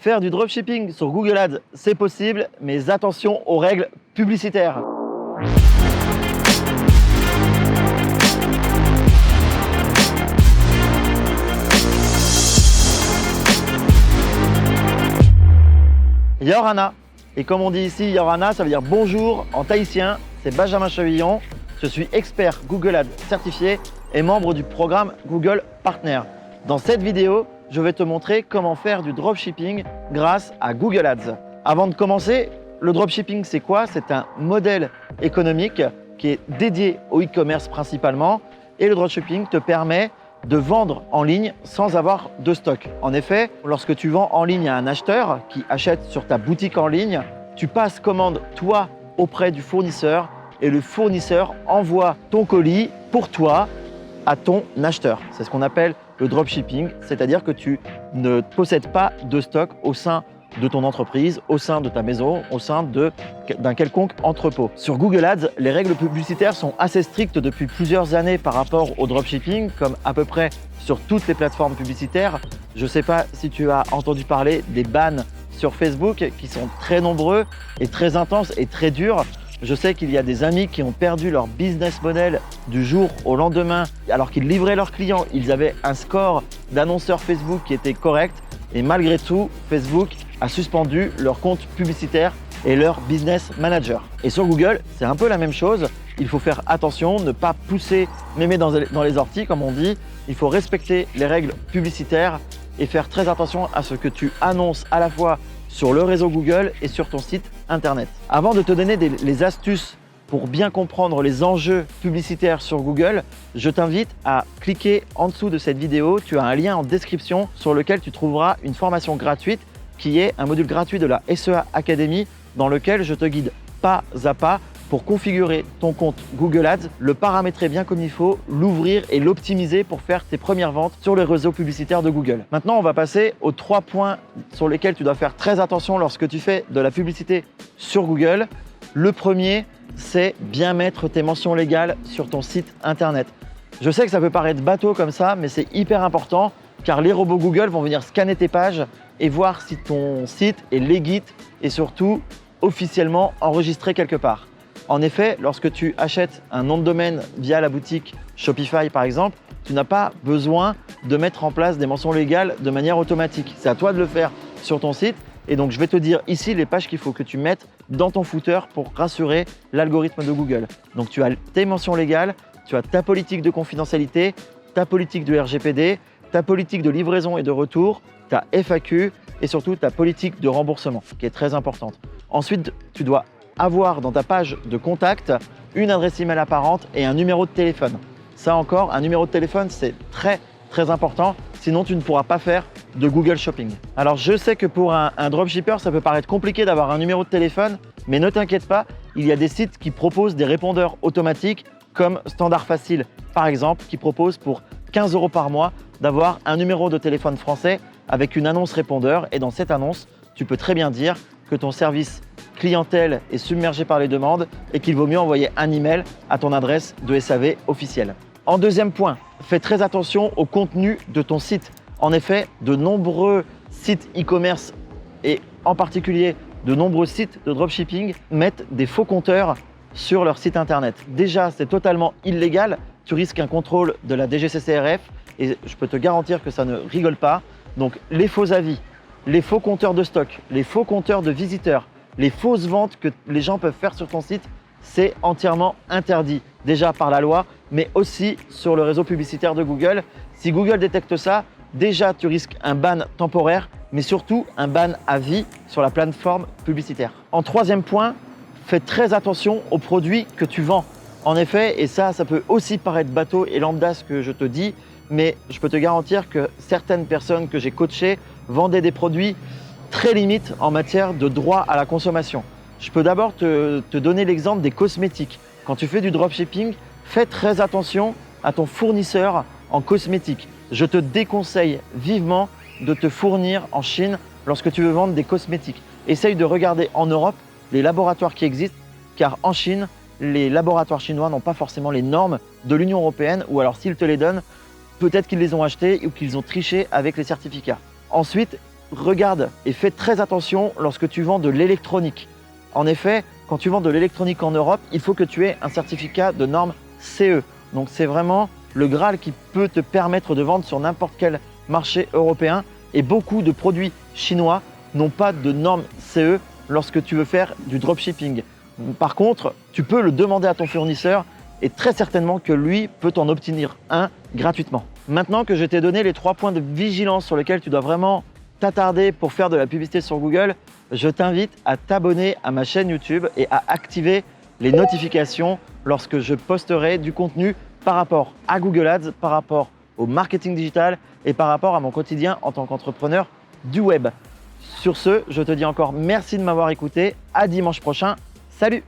Faire du dropshipping sur Google Ads, c'est possible, mais attention aux règles publicitaires. Yorana. Et comme on dit ici, Yorana, ça veut dire bonjour en tahitien. C'est Benjamin Chevillon. Je suis expert Google Ads certifié et membre du programme Google Partner. Dans cette vidéo, je vais te montrer comment faire du dropshipping grâce à Google Ads. Avant de commencer, le dropshipping, c'est quoi? C'est un modèle économique qui est dédié au e-commerce principalement. Et le dropshipping te permet de vendre en ligne sans avoir de stock. En effet, lorsque tu vends en ligne à un acheteur qui achète sur ta boutique en ligne, tu passes commande toi auprès du fournisseur et le fournisseur envoie ton colis pour toi à ton acheteur. C'est ce qu'on appelle le dropshipping, c'est-à-dire que tu ne possèdes pas de stock au sein de ton entreprise, au sein de ta maison, au sein d'un quelconque entrepôt. Sur Google Ads, les règles publicitaires sont assez strictes depuis plusieurs années par rapport au dropshipping, comme à peu près sur toutes les plateformes publicitaires. Je ne sais pas si tu as entendu parler des bans sur Facebook qui sont très nombreux et très intenses et très durs. Je sais qu'il y a des amis qui ont perdu leur business model du jour au lendemain alors qu'ils livraient leurs clients. Ils avaient un score d'annonceurs Facebook qui était correct et malgré tout, Facebook a suspendu leur compte publicitaire et leur business manager. Et sur Google, c'est un peu la même chose. Il faut faire attention, ne pas pousser mémé dans les orties comme on dit. Il faut respecter les règles publicitaires et faire très attention à ce que tu annonces à la fois sur le réseau Google et sur ton site internet. Avant de te donner les astuces pour bien comprendre les enjeux publicitaires sur Google, je t'invite à cliquer en dessous de cette vidéo. Tu as un lien en description sur lequel tu trouveras une formation gratuite qui est un module gratuit de la SEA Academy dans lequel je te guide pas à pas pour configurer ton compte Google Ads, le paramétrer bien comme il faut, l'ouvrir et l'optimiser pour faire tes premières ventes sur les réseaux publicitaires de Google. Maintenant, on va passer aux 3 points sur lesquels tu dois faire très attention lorsque tu fais de la publicité sur Google. Le premier, c'est bien mettre tes mentions légales sur ton site internet. Je sais que ça peut paraître bateau comme ça, mais c'est hyper important car les robots Google vont venir scanner tes pages et voir si ton site est legit et surtout officiellement enregistré quelque part. En effet, lorsque tu achètes un nom de domaine via la boutique Shopify par exemple, tu n'as pas besoin de mettre en place des mentions légales de manière automatique. C'est à toi de le faire sur ton site. Et donc, je vais te dire ici les pages qu'il faut que tu mettes dans ton footer pour rassurer l'algorithme de Google. Donc, tu as tes mentions légales, tu as ta politique de confidentialité, ta politique de RGPD, ta politique de livraison et de retour, ta FAQ et surtout ta politique de remboursement qui est très importante. Ensuite, tu dois avoir dans ta page de contact une adresse email apparente et un numéro de téléphone. Ça encore, un numéro de téléphone, c'est très important. Sinon, tu ne pourras pas faire de Google Shopping. Alors, je sais que pour un dropshipper, ça peut paraître compliqué d'avoir un numéro de téléphone, mais ne t'inquiète pas, il y a des sites qui proposent des répondeurs automatiques comme Standard Facile, par exemple, qui propose pour 15 € par mois d'avoir un numéro de téléphone français avec une annonce répondeur. Et dans cette annonce, tu peux très bien dire que ton service clientèle est submergé par les demandes et qu'il vaut mieux envoyer un email à ton adresse de SAV officielle. En deuxième point, fais très attention au contenu de ton site. En effet, de nombreux sites e-commerce et en particulier de nombreux sites de dropshipping mettent des faux compteurs sur leur site internet. Déjà, c'est totalement illégal. Tu risques un contrôle de la DGCCRF et je peux te garantir que ça ne rigole pas. Donc, les faux avis, les faux compteurs de stock, les faux compteurs de visiteurs, les fausses ventes que les gens peuvent faire sur ton site, c'est entièrement interdit, déjà par la loi, mais aussi sur le réseau publicitaire de Google. Si Google détecte ça, déjà tu risques un ban temporaire, mais surtout un ban à vie sur la plateforme publicitaire. En troisième point, fais très attention aux produits que tu vends. En effet, et ça peut aussi paraître bateau et lambda ce que je te dis, mais je peux te garantir que certaines personnes que j'ai coachées vendaient des produits très limites en matière de droit à la consommation. Je peux d'abord te donner l'exemple des cosmétiques. Quand tu fais du dropshipping, fais très attention à ton fournisseur en cosmétiques. Je te déconseille vivement de te fournir en Chine lorsque tu veux vendre des cosmétiques. Essaye de regarder en Europe les laboratoires qui existent, car en Chine, les laboratoires chinois n'ont pas forcément les normes de l'Union européenne, ou alors s'ils te les donnent, peut-être qu'ils les ont achetés ou qu'ils ont triché avec les certificats. Ensuite, regarde et fais très attention lorsque tu vends de l'électronique. En effet, quand tu vends de l'électronique en Europe, il faut que tu aies un certificat de norme CE. Donc c'est vraiment le Graal qui peut te permettre de vendre sur n'importe quel marché européen. Et beaucoup de produits chinois n'ont pas de norme CE lorsque tu veux faire du dropshipping. Par contre, tu peux le demander à ton fournisseur et très certainement que lui peut t'en obtenir un gratuitement. Maintenant que je t'ai donné les 3 points de vigilance sur lesquels tu dois vraiment t'attarder pour faire de la publicité sur Google, je t'invite à t'abonner à ma chaîne YouTube et à activer les notifications lorsque je posterai du contenu par rapport à Google Ads, par rapport au marketing digital et par rapport à mon quotidien en tant qu'entrepreneur du web. Sur ce, je te dis encore merci de m'avoir écouté. À dimanche prochain. Salut!